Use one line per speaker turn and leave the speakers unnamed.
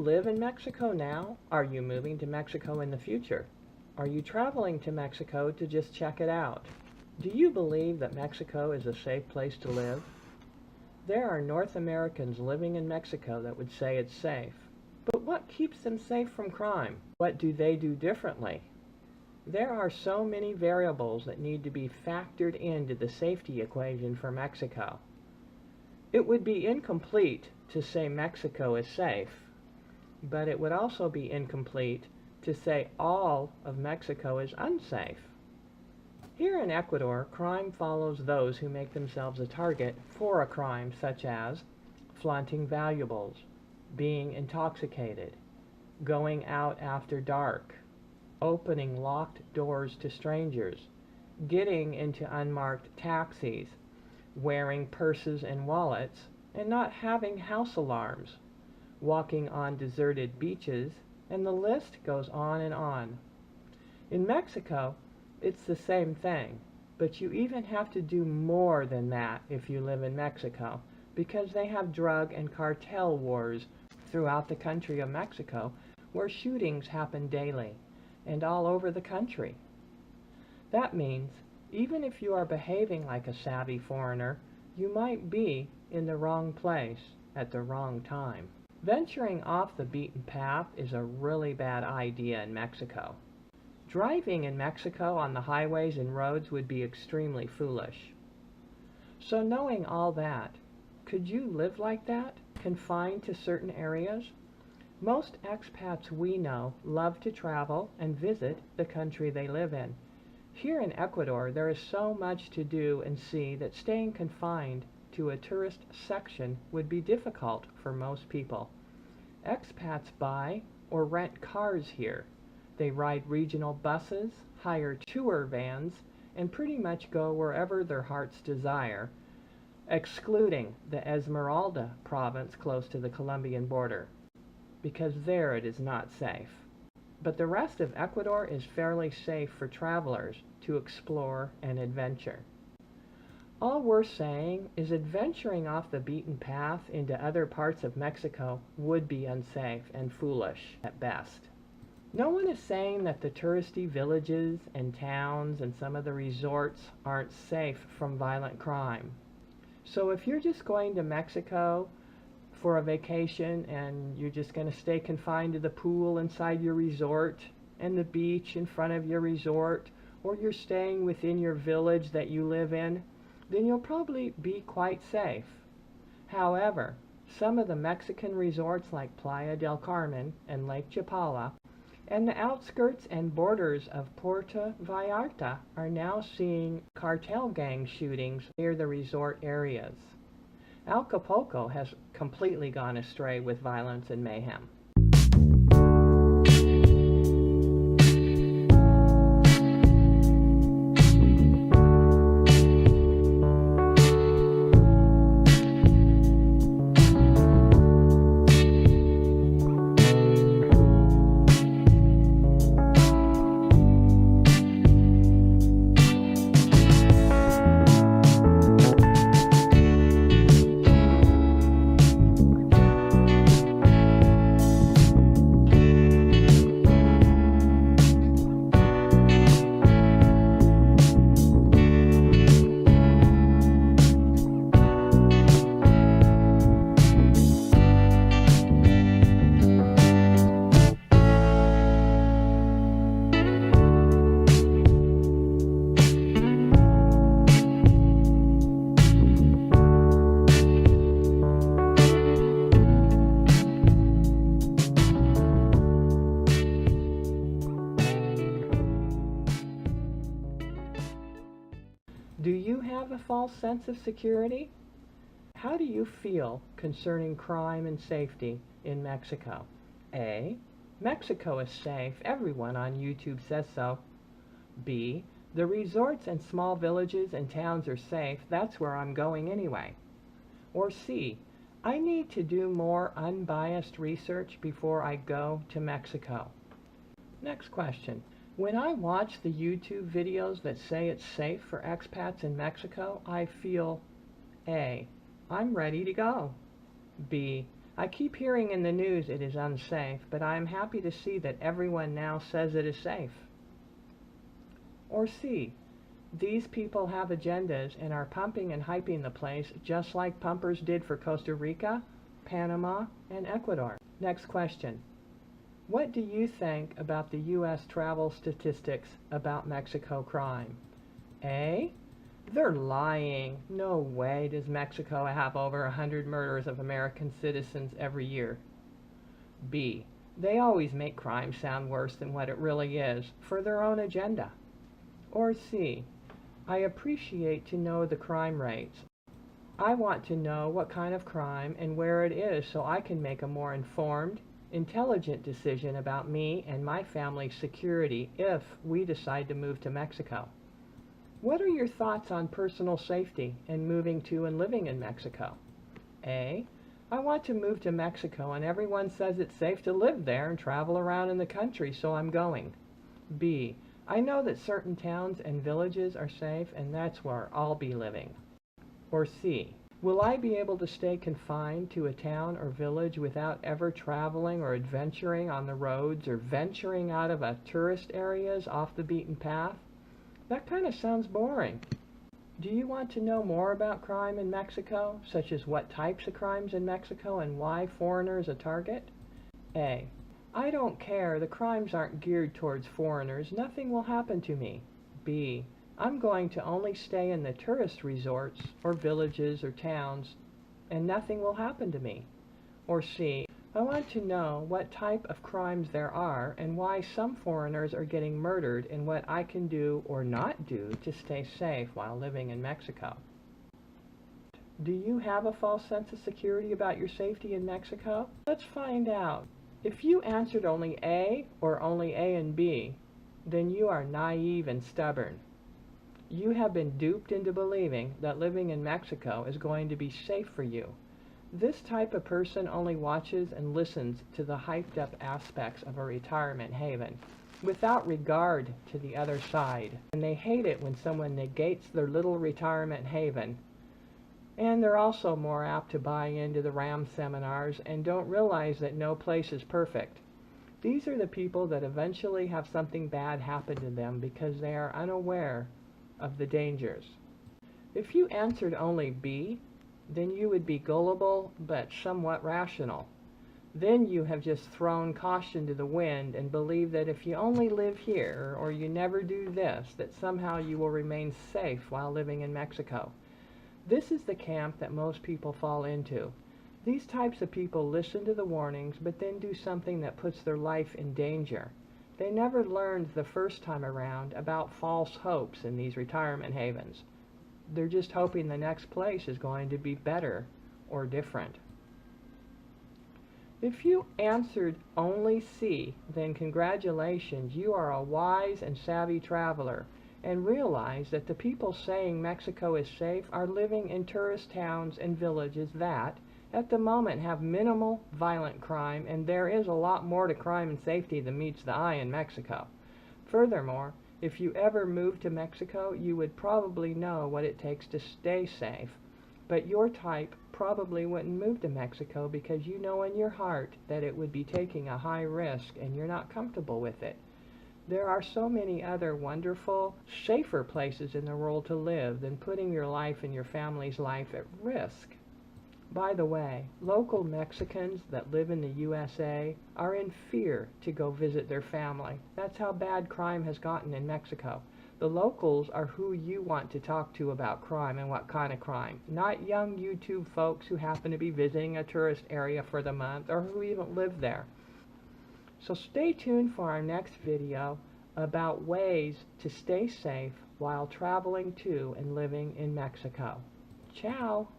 live in Mexico now? Are you moving to Mexico in the future? Are you traveling to Mexico to just check it out? Do you believe that Mexico is a safe place to live? There are North Americans living in Mexico that would say it's safe. But what keeps them safe from crime? What do they do differently? There are so many variables that need to be factored into the safety equation for Mexico. It would be incomplete to say Mexico is safe, but it would also be incomplete to say all of Mexico is unsafe. Here in Ecuador, crime follows those who make themselves a target for a crime such as flaunting valuables, being intoxicated, going out after dark, opening locked doors to strangers, getting into unmarked taxis, wearing purses and wallets, and not having house alarms, walking on deserted beaches, and the list goes on and on. In Mexico, it's the same thing, but you even have to do more than that if you live in Mexico, because they have drug and cartel wars throughout the country of Mexico, where shootings happen daily and all over the country. That means even if you are behaving like a savvy foreigner, you might be in the wrong place at the wrong time. Venturing off the beaten path is a really bad idea in Mexico. Driving in Mexico on the highways and roads would be extremely foolish. So knowing all that, could you live like that, confined to certain areas? Most expats we know love to travel and visit the country they live in. Here in Ecuador, there is so much to do and see that staying confined to a tourist section would be difficult for most people. Expats buy or rent cars here. They ride regional buses, hire tour vans, and pretty much go wherever their hearts desire, excluding the Esmeralda province close to the Colombian border, because there it is not safe. But the rest of Ecuador is fairly safe for travelers to explore and adventure. All we're saying is adventuring off the beaten path into other parts of Mexico would be unsafe and foolish at best. No one is saying that the touristy villages and towns and some of the resorts aren't safe from violent crime. So if you're just going to Mexico for a vacation and you're just going to stay confined to the pool inside your resort and the beach in front of your resort, or you're staying within your village that you live in, then you'll probably be quite safe. However, some of the Mexican resorts like Playa del Carmen and Lake Chapala and the outskirts and borders of Puerto Vallarta are now seeing cartel gang shootings near the resort areas. Acapulco has completely gone astray with violence and mayhem. Do you have a false sense of security? How do you feel concerning crime and safety in Mexico? A. Mexico is safe. Everyone on YouTube says so. B. The resorts and small villages and towns are safe. That's where I'm going anyway. Or C. I need to do more unbiased research before I go to Mexico. Next question. When I watch the YouTube videos that say it's safe for expats in Mexico, I feel A. I'm ready to go. B. I keep hearing in the news it is unsafe, but I am happy to see that everyone now says it is safe. Or C, these people have agendas and are pumping and hyping the place just like pumpers did for Costa Rica, Panama, and Ecuador. Next question. What do you think about the U.S. Travel Statistics about Mexico crime? A, they're lying. No way does Mexico have over 100 murders of American citizens every year. B, they always make crime sound worse than what it really is for their own agenda. Or C, I appreciate to know the crime rates. I want to know what kind of crime and where it is so I can make a more informed, intelligent decision about me and my family's security if we decide to move to Mexico. What are your thoughts on personal safety and moving to and living in Mexico? A, I want to move to Mexico and everyone says it's safe to live there and travel around in the country, so I'm going. B, I know that certain towns and villages are safe and that's where I'll be living. Or C, will I be able to stay confined to a town or village without ever traveling or adventuring on the roads or venturing out of a tourist areas off the beaten path? That kind of sounds boring. Do you want to know more about crime in Mexico, such as what types of crimes in Mexico and why foreigners a target? A, I don't care. The crimes aren't geared towards foreigners. Nothing will happen to me. B, I'm going to only stay in the tourist resorts or villages or towns and nothing will happen to me. Or C, I want to know what type of crimes there are and why some foreigners are getting murdered and what I can do or not do to stay safe while living in Mexico. Do you have a false sense of security about your safety in Mexico? Let's find out. If you answered only A or only A and B, then you are naive and stubborn. You have been duped into believing that living in Mexico is going to be safe for you. This type of person only watches and listens to the hyped up aspects of a retirement haven without regard to the other side. And they hate it when someone negates their little retirement haven. And they're also more apt to buy into the RAM seminars and don't realize that no place is perfect. These are the people that eventually have something bad happen to them because they are unaware of the dangers. If you answered only B, then you would be gullible but somewhat rational. Then you have just thrown caution to the wind and believe that if you only live here or you never do this, that somehow you will remain safe while living in Mexico. This is the camp that most people fall into. These types of people listen to the warnings but then do something that puts their life in danger. They never learned the first time around about false hopes in these retirement havens. They're just hoping the next place is going to be better or different. If you answered only C, then congratulations, you are a wise and savvy traveler and realize that the people saying Mexico is safe are living in tourist towns and villages that, at the moment, have minimal violent crime, and there is a lot more to crime and safety than meets the eye in Mexico. Furthermore, if you ever moved to Mexico, you would probably know what it takes to stay safe. But your type probably wouldn't move to Mexico because you know in your heart that it would be taking a high risk and you're not comfortable with it. There are so many other wonderful, safer places in the world to live than putting your life and your family's life at risk. By the way, local Mexicans that live in the USA are in fear to go visit their family. That's how bad crime has gotten in Mexico. The locals are who you want to talk to about crime and what kind of crime, not young YouTube folks who happen to be visiting a tourist area for the month or who even live there. So stay tuned for our next video about ways to stay safe while traveling to and living in Mexico. Ciao!